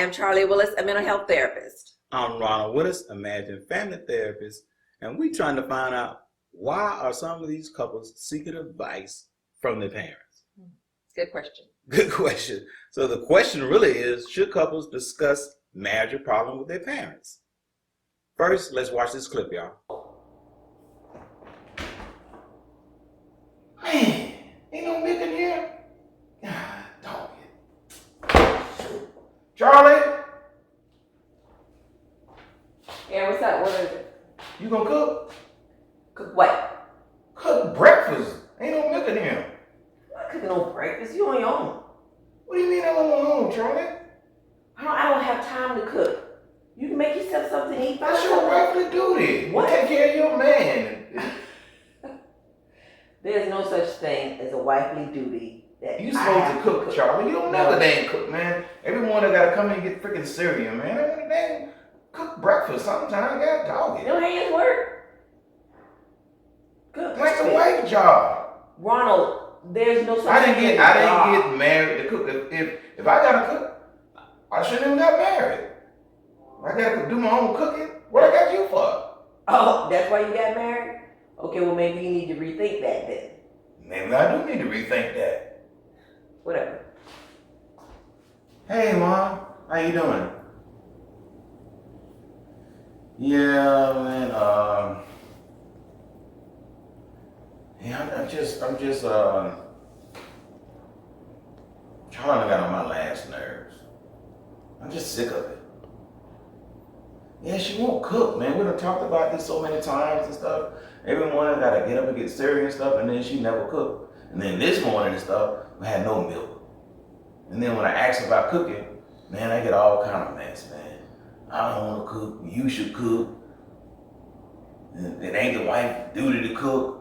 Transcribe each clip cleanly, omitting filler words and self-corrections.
am Charlie Willis, a mental health therapist. I'm Ronald Willis, a marriage and family therapist, and we're trying to find out why are some of these couples seeking advice from their parents? Good question. Good question. So the question really is, should couples discuss marital problem with their parents? First, let's watch this clip, y'all. Man, ain't no Mick in here. Ah, dog it. Charlie, Yeah, what's up? What is it? you gonna cook? Cook what? Cook breakfast. Ain't no Mick in here. I'm not cooking no breakfast. You on your own. What do you mean I'm on my own, Charlie? I don't have time to cook. You can make yourself something to eat. That's your rightful duty. What? Take care of your man. There's no such thing as a wifely duty that You supposed to cook, Charlie. You don't never dang cook, man. Every morning I gotta come in and get freaking cereal, man. I wanna dang cook breakfast sometimes. I gotta dog it. Your hands work. Cook That's the breakfast. wife job. Ronald, there's no such I thing didn't as a job. get married to cook. If I gotta cook, I shouldn't even got married. I gotta do my own cooking. What I got you for? Oh, that's why you got married? Okay, well maybe you need to rethink that then. Maybe I do need to rethink that. Whatever. Hey, Mom, how you doing? Yeah, man. I'm just trying to get on my last nerves. I'm just sick of it. Yeah, she won't cook, man. We done talked about this so many times and stuff. Every morning I gotta get up and get cereal and stuff, and then she never cooked. And then this morning and stuff, we had no milk. And then when I ask about cooking, man, I get all kind of mess, man. I don't wanna cook, you should cook. It ain't the wife's duty to cook.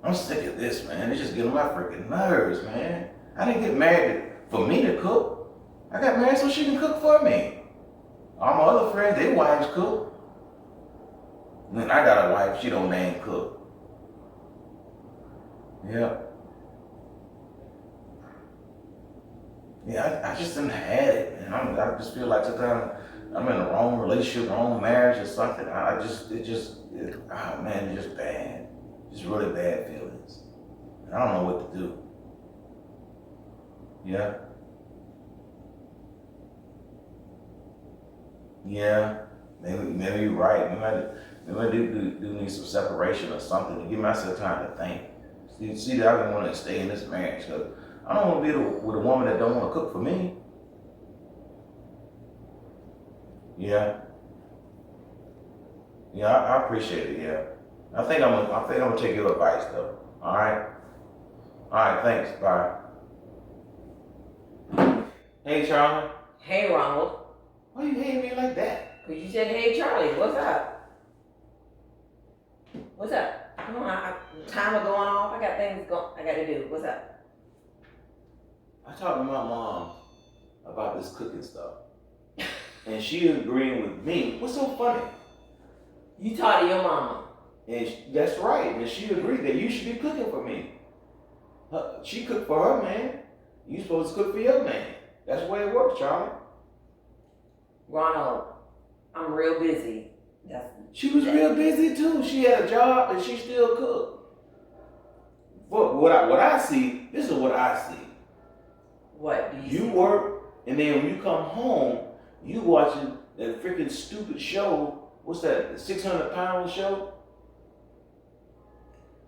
I'm sick of this, man. It's just getting on my freaking nerves, man. I didn't get married for me to cook. I got married so she can cook for me. All my other friends, their wives cook. And then I got a wife, she don't name cook. Yeah. Yeah, I just didn't have it, man. I just feel like sometimes I'm in the wrong relationship, wrong marriage or something. It's just bad. Just really bad feelings. I don't know what to do. Yeah. Yeah, maybe you're right. Maybe I do need some separation or something to give myself time to think. See that I don't want to stay in this marriage because I don't want to be with a woman that don't want to cook for me. Yeah. Yeah, I appreciate it. Yeah, I think I'm gonna take your advice though. All right. All right. Thanks. Bye. Hey, Charlie. Hey Ronald. Why you hating me like that? Cause you said, hey Charlie, what's up? What's up? Come on, time is going off. I got things I got to do. What's up? I talked to my mom about this cooking stuff, and she agreeing with me. What's so funny? You talked to your mama. And that's right, and she agreed that you should be cooking for me. She cooked for her man. You supposed to cook for your man. That's the way it works, Charlie. Ronald, I'm real busy. She was real busy too. She had a job and she still cooked. But what I see, this is what I see. What do you see? You work, and then when you come home, you watching that freaking stupid show. What's that? The 600-pound show?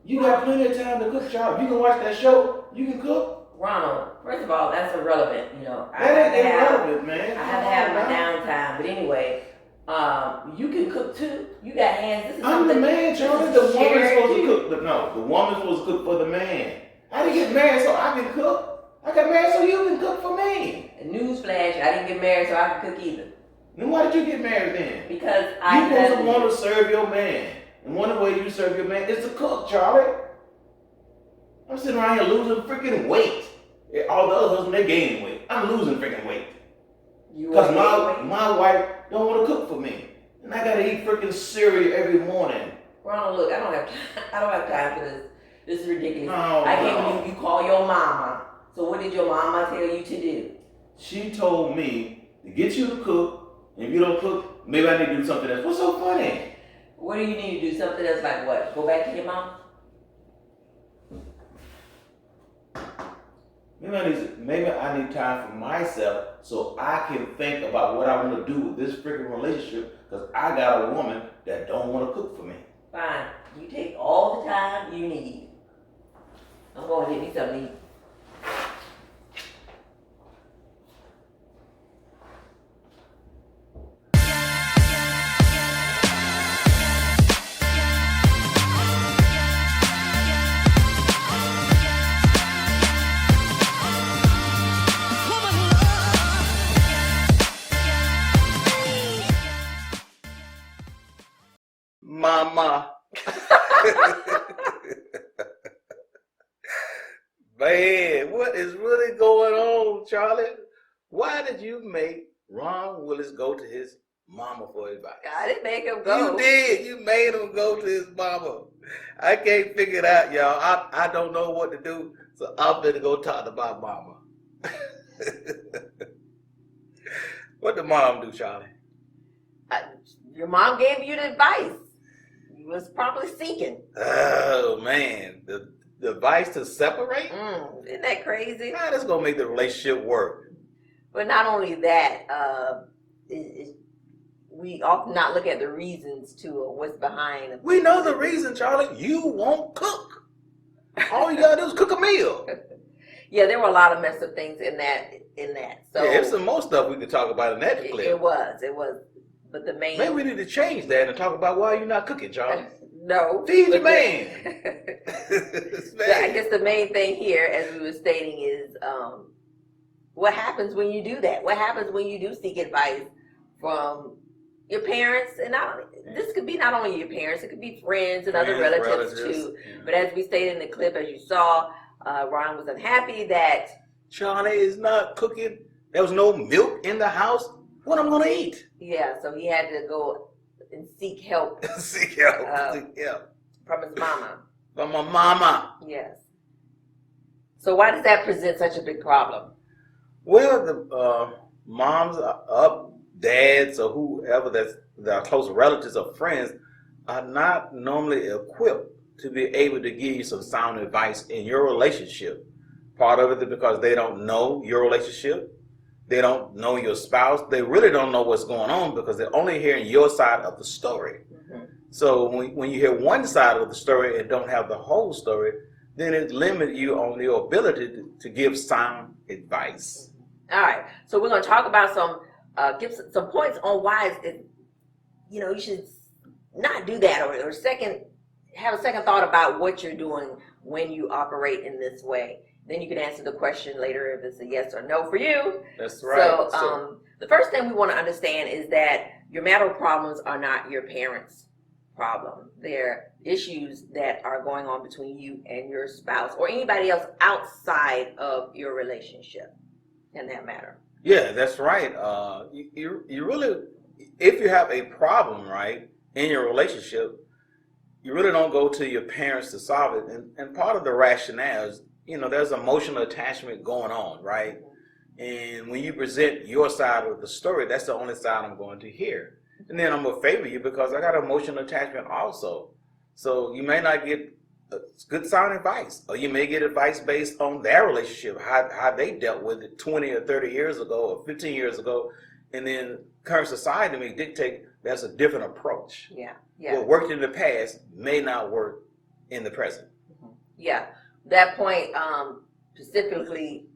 You got plenty of time to cook, Charlie. You can watch that show. You can cook. Ronald, first of all, that's irrelevant. You know, That ain't irrelevant, man. I have to have my downtime. But anyway, you can cook too. You got hands. This is I'm the man, Charlie. The woman's supposed to cook. The woman's supposed to cook for the man. I didn't get married so I can cook. I got married so you can cook for me. Newsflash, I didn't get married so I can cook either. Then why did you get married then? Because you supposed to want to serve your man. And one of the ways you serve your man is to cook, Charlie. I'm sitting around here losing freaking weight. All the other husbands, they gaining weight. I'm losing freaking weight. Because my wife don't want to cook for me. And I gotta eat freaking cereal every morning. Ronald, look, I don't have time for this. This is ridiculous. Oh, I can't believe you call your mama. So what did your mama tell you to do? She told me to get you to cook. And if you don't cook, maybe I need to do something else. What's so funny? What do you need to do? Something else like what? Go back to your mom? Maybe I need time for myself so I can think about what I want to do with this freaking relationship because I got a woman that don't want to cook for me. Fine. You take all the time you need. I'm going to get me something to eat. Momma. Man, what is really going on, Charlie? Why did you make Ron Willis go to his mama for advice? I didn't make him go. You did. You made him go to his mama. I can't figure it out, y'all. I don't know what to do, so I'm going to go talk to my mama. What did mom do, Charlie? Your mom gave you the advice. You was probably seeking. Oh, man. The advice to separate? Isn't that crazy? How that's going to make the relationship work? But not only that, we often not look at the reasons to what's behind. We know the reason, Charlie. You won't cook. All you got to do is cook a meal. Yeah, there were a lot of messed up things in that. So Yeah, there's some more stuff we could talk about in that clip. It was. But the main. Maybe we need to change that and talk about why you're not cooking, Charlie. No. Feed the man. I guess the main thing here, as we were stating, is what happens when you do that? What happens when you do seek advice from your parents? And this could be not only your parents, it could be friends and other relatives too. Yeah. But as we stated in the clip, as you saw, Ron was unhappy that Charlie is not cooking. There was no milk in the house. What am I going to eat? Yeah, so he had to go and seek help. Seek help. Seek help. From his mama. From my mama. Yes. So why does that present such a big problem? Well, the moms up, dads, or whoever that's their close relatives or friends are not normally equipped to be able to give you some sound advice in your relationship. Part of it is because they don't know your relationship. They don't know your spouse. They really don't know what's going on because they're only hearing your side of the story. Mm-hmm. So when you hear one side of the story and don't have the whole story, then it limits you on your ability to give sound advice. All right. So we're going to talk about give some points on why you should not do that or have a second thought about what you're doing when you operate in this way. Then you can answer the question later if it's a yes or no for you. That's right. So the first thing we want to understand is that your marital problems are not your parents' problem. They're issues that are going on between you and your spouse or anybody else outside of your relationship in that matter. Yeah, that's right. You really, if you have a problem, right, in your relationship, you really don't go to your parents to solve it. And part of the rationale is, there's emotional attachment going on, right? And when you present your side of the story, that's the only side I'm going to hear. And then I'm going to favor you because I got emotional attachment also. So you may not get good sound advice, or you may get advice based on their relationship, how they dealt with it 20 or 30 years ago or 15 years ago. And then current society may dictate that's a different approach. Yeah. What worked in the past may not work in the present. Yeah. That point, specifically,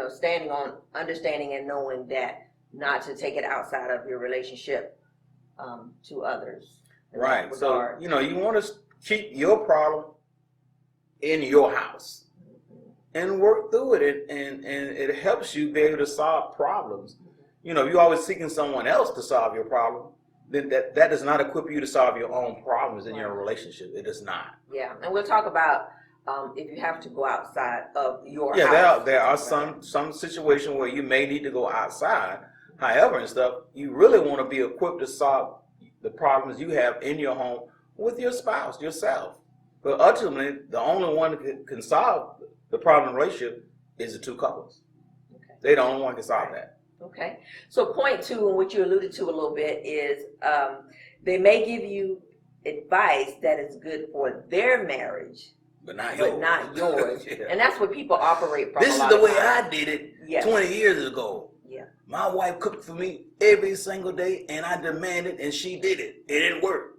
standing on understanding and knowing that not to take it outside of your relationship to others. Right. So, you want to keep your problem in your house and work through it. And it helps you be able to solve problems. If you're always seeking someone else to solve your problem, then that does not equip you to solve your own problems in your relationship. It does not. Yeah. And we'll talk about if you have to go outside of your house. Yeah, there are some situations where you may need to go outside. However, and stuff, you really want to be equipped to solve the problems you have in your home with your spouse, yourself. But ultimately, the only one that can solve the problem in the relationship is the two couples. Okay. They're the only one who can solve that. Okay. So point two, and what you alluded to a little bit, is they may give you advice that is good for their marriage, but not but yours. not yours. Yeah. And that's what people operate from. This a is lot the of way times. I did it Yes. 20 years ago. Yeah. My wife cooked for me every single day, and I demanded, and she did it. It didn't work.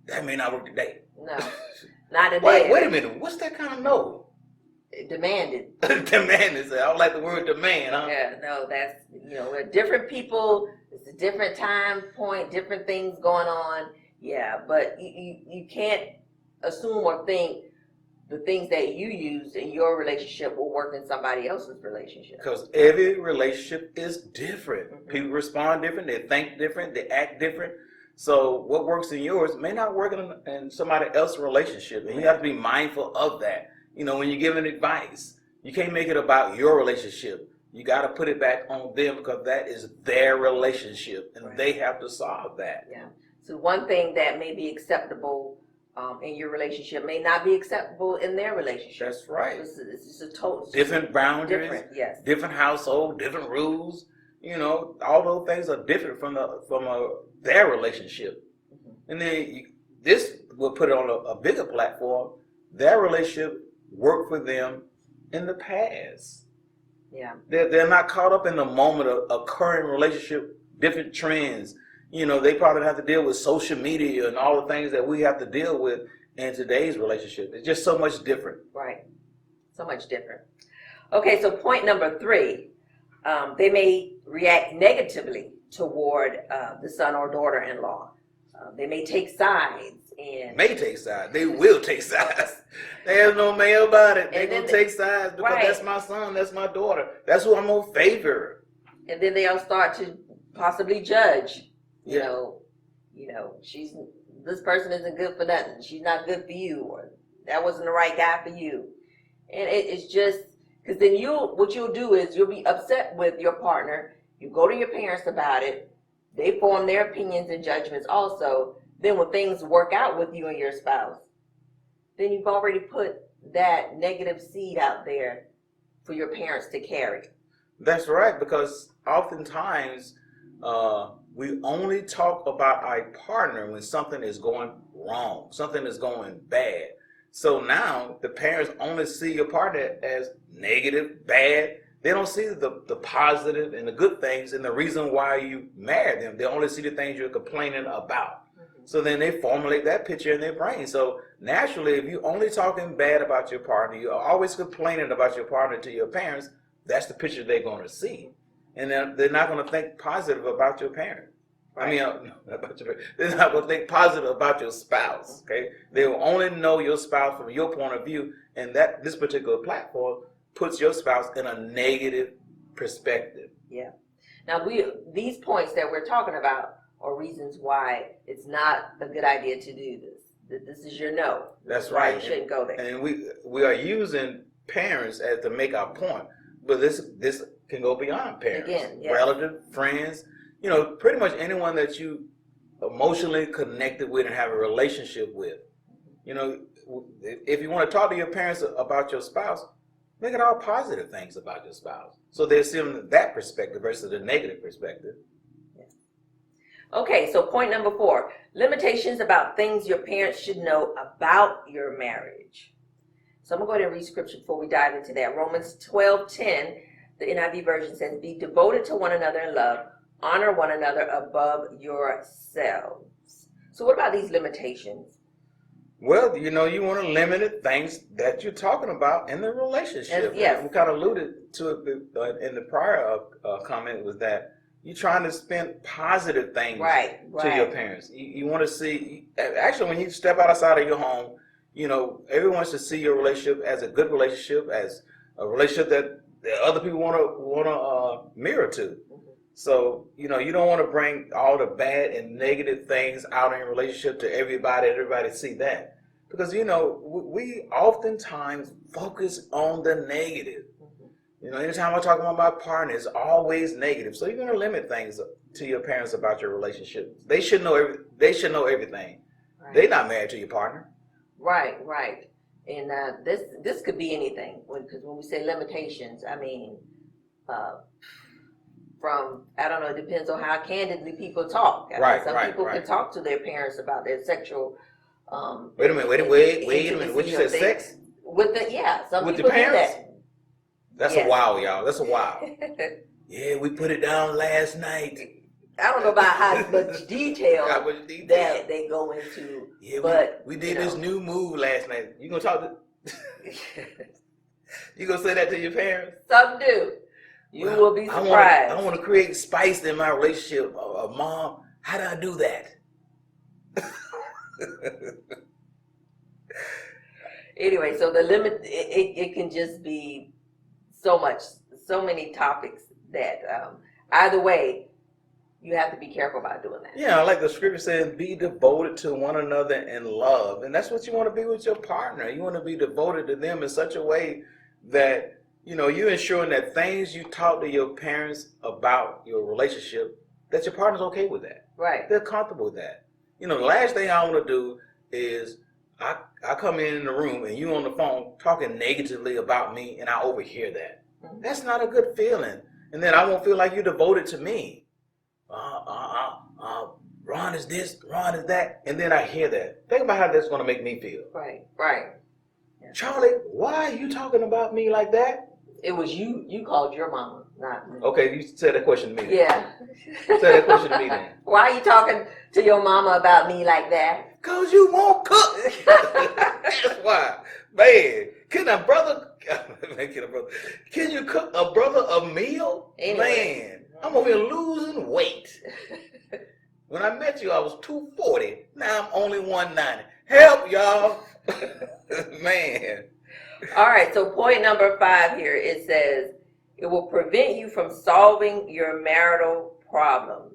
That may not work today. No, not today. Wait a minute. What's that kind of no? Demanded. Demanded. I don't like the word demand, huh? Yeah, no, that's, we're different people. It's a different time point, different things going on. Yeah, but you can't assume or think the things that you use in your relationship will work in somebody else's relationship. Because every relationship is different. Mhm. People respond different. They think different. They act different. So what works in yours may not work in somebody else's relationship. And you have to be mindful of that. When you're giving advice, you can't make it about your relationship. You got to put it back on them because that is their relationship and Right. they have to solve that. Yeah. So one thing that may be acceptable in your relationship may not be acceptable in their relationship. That's right. It's just a total Different boundaries, different. Yes. different household, different rules. All those things are different from their relationship. Mhm. And then this will put it on a bigger platform. Their relationship worked for them in the past. Yeah. They're not caught up in the moment of occurring relationship, different trends. They probably have to deal with social media and all the things that we have to deal with in today's relationship. It's just so much different. Right. So much different. Okay, so point number three, they may react negatively toward the son or daughter-in-law. They may take sides and May take sides. They will take sides. There's no may about it. They're going to take sides because right. that's my son, that's my daughter. That's who I'm going to favor. And then they'll start to possibly judge. Yeah. This person isn't good for nothing. She's not good for you, or that wasn't the right guy for you. And it's just because then what you'll do is you'll be upset with your partner. You go to your parents about it. They form their opinions and judgments also. Then when things work out with you and your spouse, then you've already put that negative seed out there for your parents to carry. That's right, because oftentimes we only talk about our partner when something is going wrong, something is going bad. So now the parents only see your partner as negative, bad. They don't see the positive and the good things and the reason why you married them. They only see the things you're complaining about. Mm-hmm. So then they formulate that picture in their brain. So naturally, if you're only talking bad about your partner, you're always complaining about your partner to your parents, that's the picture they're going to see. And then they're not going to think positive about your parent. Right. They're not going to think positive about your spouse. Okay, they will only know your spouse from your point of view, and that this particular platform puts your spouse in a negative perspective. Yeah. Now these points that we're talking about are reasons why it's not a good idea to do this. This is your no. That's why right. you shouldn't go there. And we are using parents as to make our point, but this can go beyond parents. Again, yes. Relative, friends, pretty much anyone that you emotionally connected with and have a relationship with. If you want to talk to your parents about your spouse, make it all positive things about your spouse. So they're seeing that perspective versus the negative perspective. Okay, so point number 4, limitations about things your parents should know about your marriage. So I'm going to go ahead and read scripture before we dive into that. Romans 12:10, the NIV version says, be devoted to one another in love, honor one another above yourselves. So what about these limitations? Well, you want to limit the things that you're talking about in the relationship. Yes. We kind of alluded to it in the prior comment, was that you're trying to spend positive things to your parents. You want to see, actually, when you step outside of your home, everyone should see your relationship as a good relationship, as a relationship that other people want to mirror to. So, you don't want to bring all the bad and negative things out in your relationship to everybody see that. Because, we oftentimes focus on the negative. Anytime I talk about my partner, it's always negative. So you're going to limit things to your parents about your relationship. They should know everything. Right. They're not married to your partner. Right. And this could be anything. Because when we say limitations, I mean, I don't know, it depends on how candidly people talk. Right, some right, people right. can talk to their parents about their sexual. Wait a minute, wait a minute. What you said, sex? Some With the people do parents? that. That's Yes. a wow, y'all. That's a wow. Yeah, we put it down last night. I don't know about how much detail How much detail? that they go into. Yeah, but we did this new move last night. You gonna talk to? You gonna say that to your parents? Some do. You will be surprised. I want to create spice in my relationship. Mom, how do I do that? Anyway, so the limit, it can just be so many topics that either way, you have to be careful about doing that. Yeah, like the scripture says, be devoted to one another in love. And that's what you want to be with your partner. You want to be devoted to them in such a way that, you're ensuring that things you talk to your parents about your relationship, that your partner's okay with that. Right. They're comfortable with that. The last thing I want to do is I come in the room and you on the phone talking negatively about me and I overhear that. Mm-hmm. That's not a good feeling. And then I won't feel like you're devoted to me. Ron is this, Ron is that. And then I hear that. Think about how that's going to make me feel. Right. Yeah. Charlie, why are you talking about me like that? It was you called your mama, not me. Okay, you said that question to me. Yeah. Say that question to me then. Why are you talking to your mama about me like that? Because you won't cook. That's why. Man, can you cook a brother a meal? Anyway. Man, I'm over here losing weight. When I met you, I was 240. Now I'm only 190. Help, y'all. Man. All right, so point number 5 here, it says, it will prevent you from solving your marital problems.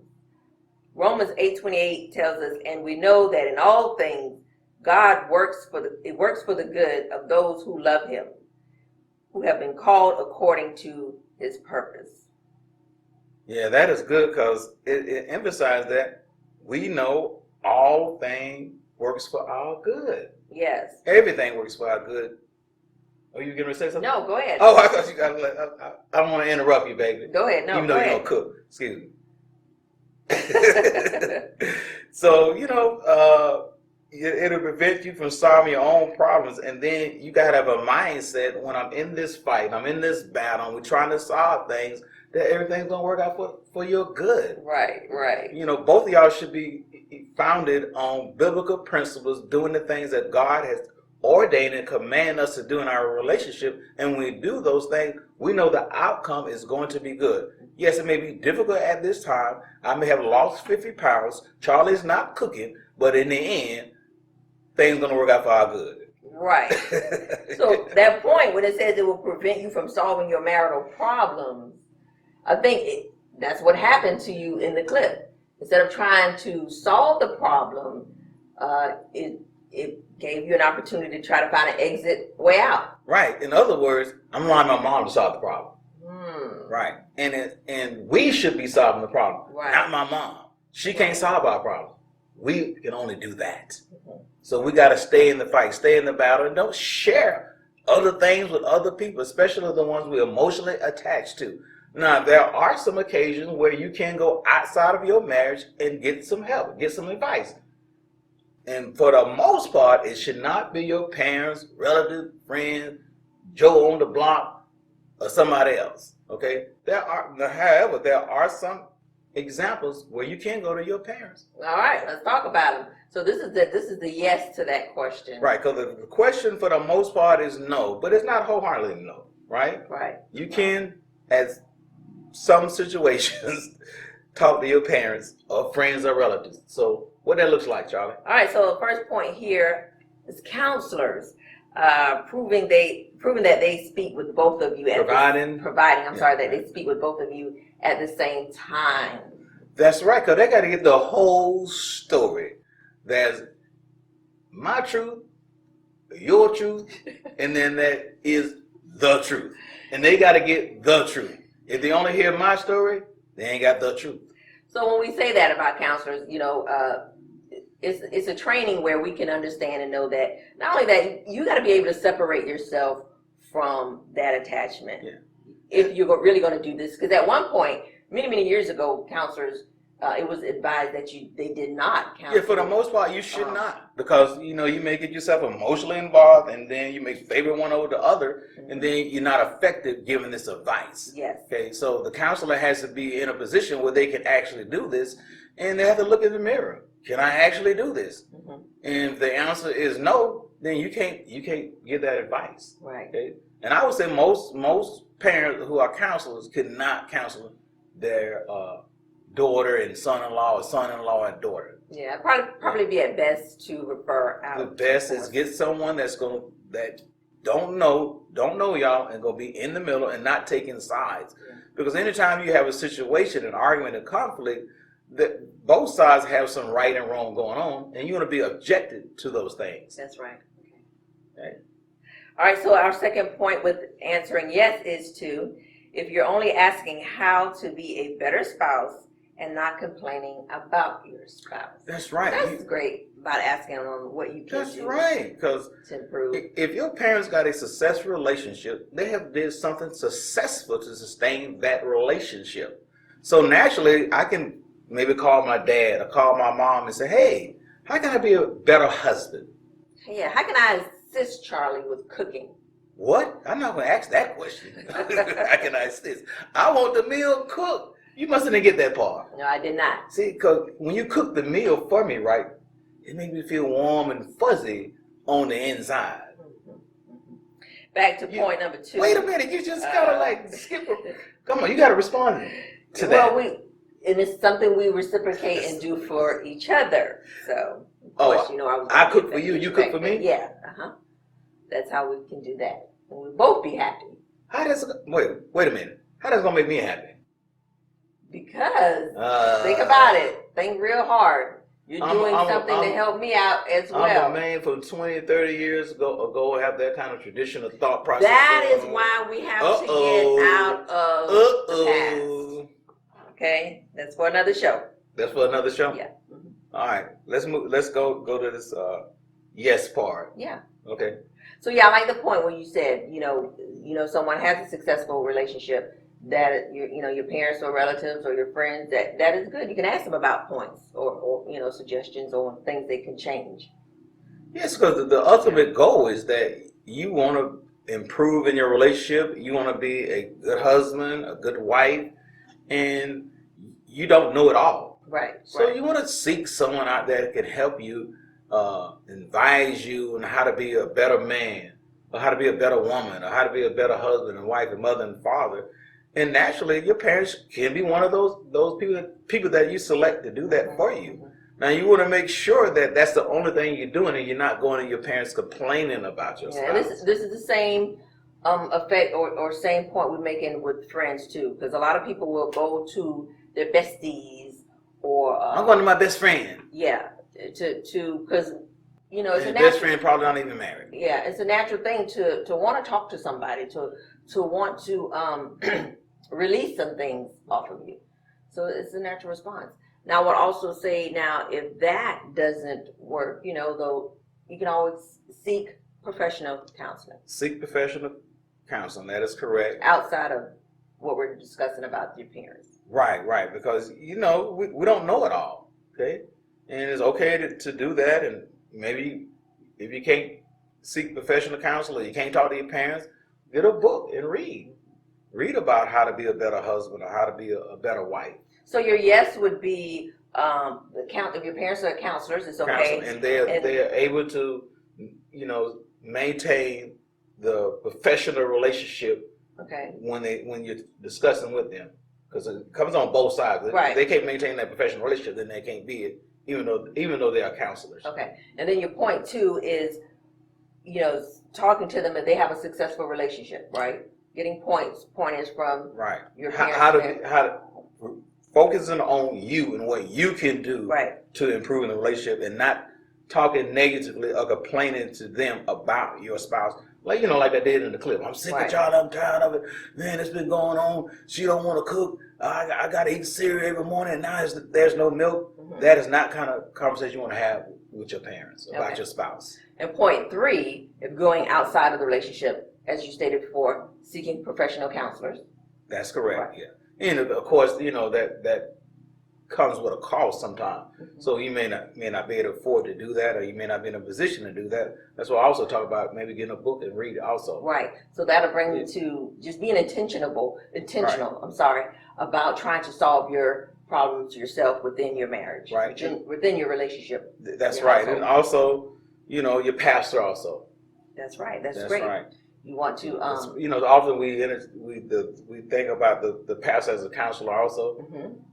Romans 8:28 tells us, and we know that in all things, God works for the good of those who love him, who have been called according to his purpose. Yeah, that is good because it emphasizes that we know all things works for our good. Yes. Everything works for our good. Are you going to say something? No, go ahead. Oh, I thought you got. I don't want to interrupt you, baby. Go ahead. No, even though go you ahead. don't cook. Excuse me. So it'll prevent you from solving your own problems, and then you gotta have a mindset when I'm in this fight, I'm in this battle, and we're trying to solve things, that everything's gonna work out for your good. Right. Both of y'all should be founded on biblical principles, doing the things that God has ordained and command us to do in our relationship. And when we do those things, we know the outcome is going to be good. Yes, it may be difficult at this time. I may have lost 50 pounds. Charlie's not cooking, but in the end, things are going to work out for our good. Right. So that point, when it says it will prevent you from solving your marital problems, I think that's what happened to you in the clip. Instead of trying to solve the problem, it gave you an opportunity to try to find an exit way out. Right. In other words, I'm relying on my mom to solve the problem. Right. And we should be solving the problem, right. Not my mom. She can't solve our problem. We can only do that. So we got to stay in the fight, stay in the battle, and don't share other things with other people, especially the ones we're emotionally attached to. Now, there are some occasions where you can go outside of your marriage and get some help, get some advice. And for the most part, it should not be your parents, relatives, friends, Joe on the block, or somebody else. Okay? However, there are some examples where you can go to your parents. All right, let's talk about them. So this is the yes to that question. Right, because the question for the most part is no, but it's not wholeheartedly no, right? Right. You can, as some situations, talk to your parents or friends or relatives. So what that looks like, Charlie? All right, so the first point here is counselors proving that they speak with both of you. That they speak with both of you at the same time. That's right, because they got to get the whole story. There's my truth, your truth, and then that is the truth. And they got to get the truth. If they only hear my story, they ain't got the truth. So when we say that about counselors, it's a training where we can understand and know that not only that, you got to be able to separate yourself from that attachment. Yeah. If you're really going to do this, because at one point many years ago, counselors, it was advised that they did not counsel. Yeah, for the most part, you should not, because you may get yourself emotionally involved, and then you may favor one over the other, and then you're not effective giving this advice. Yes. Okay, so the counselor has to be in a position where they can actually do this, and they have to look in the mirror. Can I actually do this? And if the answer is no, then you can't give that advice. Right. Okay? And I would say most parents who are counselors could not counsel their daughter and son-in-law, or son-in-law and daughter. Yeah, probably be at best to refer out. The best is get someone that don't know y'all, and gonna be in the middle and not taking sides. Yeah. Because anytime you have a situation, an argument, a conflict, that both sides have some right and wrong going on, and you want to be objective to those things. That's right. Okay. All right, so our second point with answering yes is if you're only asking how to be a better spouse and not complaining about your spouse. That's right. That's great about asking on what you can do. That's right, because to improve. If your parents got a successful relationship, they have did something successful to sustain that relationship. So naturally, I can maybe call my dad or call my mom and say, hey, how can I be a better husband? Yeah, how can I assist Charlie with cooking? What? I'm not going to ask that question. How can I assist? I want the meal cooked. You mustn't get that part. No, I did not. See, because when you cook the meal for me, right, it makes me feel warm and fuzzy on the inside. Back to point number 2. Wait a minute, you just kind of like skip. Come on, you got to respond to that. Well, and it's something we reciprocate and do for each other. So, of course, I cook for you, you cook for me? Yeah, That's how we can do that. And we'll both be happy. Wait a minute. How that's going to make me happy? Because, think about it. Think real hard. You're doing something to help me out as well. I'm a man from 20, 30 years ago have that kind of traditional thought process. That is why we have to get out of the past. Okay? That's for another show. That's for another show? Yeah. All right. Let's move. Let's go to this yes part. Yeah. Okay. So yeah, I like the point where you said, someone has a successful relationship, that your parents or relatives or your friends, that is good. You can ask them about points or suggestions or things they can change. Yes, because the ultimate goal is that you want to improve in your relationship. You want to be a good husband, a good wife, and you don't know it all. Right. So you want to seek someone out there that can help you, advise you on how to be a better man, or how to be a better woman, or how to be a better husband and wife and mother and father. And naturally, your parents can be one of those people that you select to do that for you. Now, you want to make sure that that's the only thing you're doing, and you're not going to your parents complaining about your spouse. And this is the same effect or same point we're making with friends too, because a lot of people will go to their besties or I'm going to my best friend. Yeah, to because it's a best friend probably not even married. Yeah, it's a natural thing to want to talk to somebody, to want to release some things off of you. So it's a natural response. Now, I would also say if that doesn't work, though, you can always seek professional counseling. Seek professional counseling. That is correct. Outside of what we're discussing about your parents. Right. Because we don't know it all. Okay, and it's okay to do that. And maybe if you can't seek professional counseling, you can't talk to your parents, get a book and read. Read about how to be a better husband or how to be a better wife. So your yes would be if your parents are counselors, it's okay. And they're able to, maintain the professional relationship. Okay. When you're discussing with them, because it comes on both sides. Right. If they can't maintain that professional relationship, then they can't be it, even though they are counselors. Okay. And then your point 2 is, talking to them if they have a successful relationship, right? Getting pointers from your parents. How to focusing on you and what you can do to improve in the relationship, and not talking negatively or complaining to them about your spouse. Like I did in the clip. I'm sick of y'all. I'm tired of it. Man, it's been going on. She don't want to cook. I got to eat cereal every morning, and now there's no milk. Mm-hmm. That is not kind of conversation you want to have with your parents about your spouse. And point 3, if going outside of the relationship, as you stated before, seeking professional counselors. That's correct. Yeah. And of course, that comes with a cost sometimes. So you may not be able to afford to do that, or you may not be in a position to do that. That's why I also talk about maybe getting a book and read it also. Right. So that'll bring you to just being intentional, about trying to solve your problems yourself within your marriage, right, within your relationship. That's right. And also, your pastor also. That's right. That's great. Right. You want to, often we think about the pastor as a counselor also,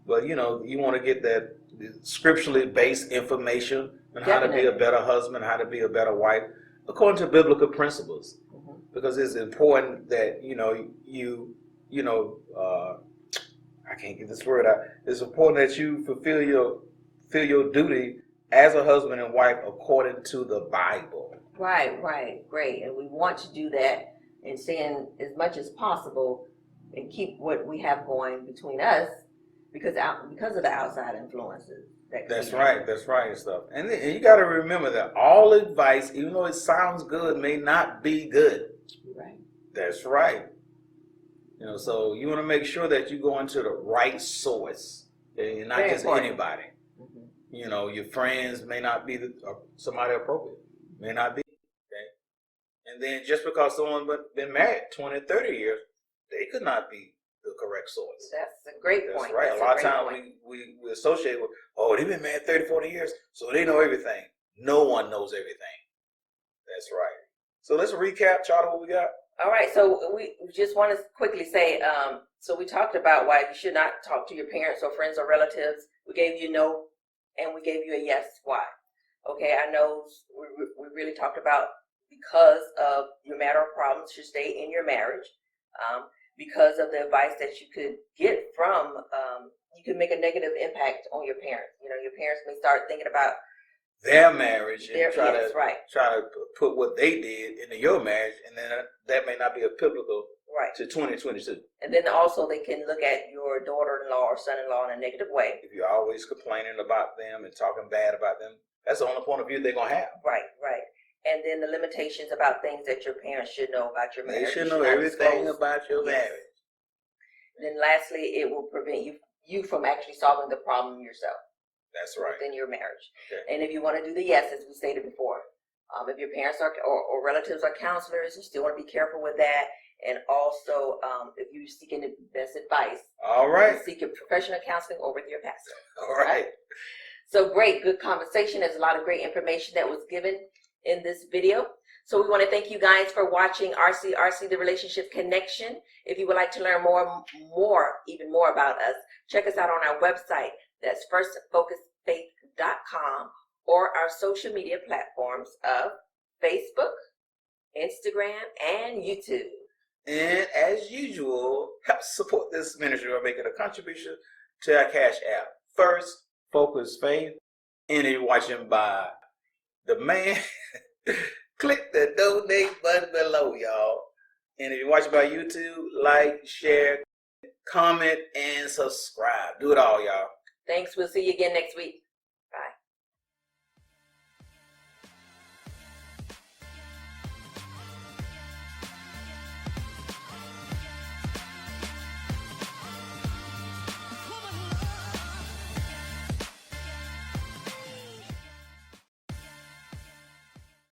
but you want to get that scripturally based information on how to be a better husband, how to be a better wife, according to biblical principles, because it's important that I can't get this word out. It's important that you fulfill your duty as a husband and wife according to the Bible. Right, great. And we want to do that and stay in as much as possible and keep what we have going between us because of the outside influences. That's right and stuff. And you got to remember that all advice, even though it sounds good, may not be good. Right. That's right. So you want to make sure that you go into the right source, and not Very just important. Anybody. Your friends may not be somebody appropriate, may not be. Okay? And then just because someone's been married 20, 30 years, they could not be the correct source. That's a great point. That's right. That's a lot of times we associate with, they've been married 30, 40 years, so they know everything. No one knows everything. That's right. So let's recap, Charlie, what we got. All right, so we just want to quickly say, so we talked about why you should not talk to your parents or friends or relatives. We gave you no, and we gave you a yes, why. Okay, I know we really talked about because of your marital problems should stay in your marriage, because of the advice that you could get from, you could make a negative impact on your parents. Your parents may start thinking about their marriage and try to put what they did into your marriage, and then that may not be applicable to 2022. And then also they can look at your daughter-in-law or son-in-law in a negative way. If you're always complaining about them and talking bad about them, that's the only point of view they're going to have. Right. And then the limitations about things that your parents should know about your marriage. They should know everything about your marriage. And then lastly, it will prevent you from actually solving the problem yourself. That's right. Within your marriage. Okay. And if you want to do the yes, as we stated before, if your parents are or relatives are counselors, you still want to be careful with that. And also, if you're seeking the best advice, all right, seek your professional counseling over with your pastor. All right. So great, good conversation. There's a lot of great information that was given in this video. So we want to thank you guys for watching RC, the Relationship Connection. If you would like to learn even more about us, check us out on our website. That's firstfocusfaith.com, or our social media platforms of Facebook, Instagram, and YouTube. And as usual, help support this ministry by making a contribution to our Cash App. First Focus Faith. And if you're watching by the man, click the donate button below, y'all. And if you're watching by YouTube, like, share, comment, and subscribe. Do it all, y'all. Thanks. We'll see you again next week.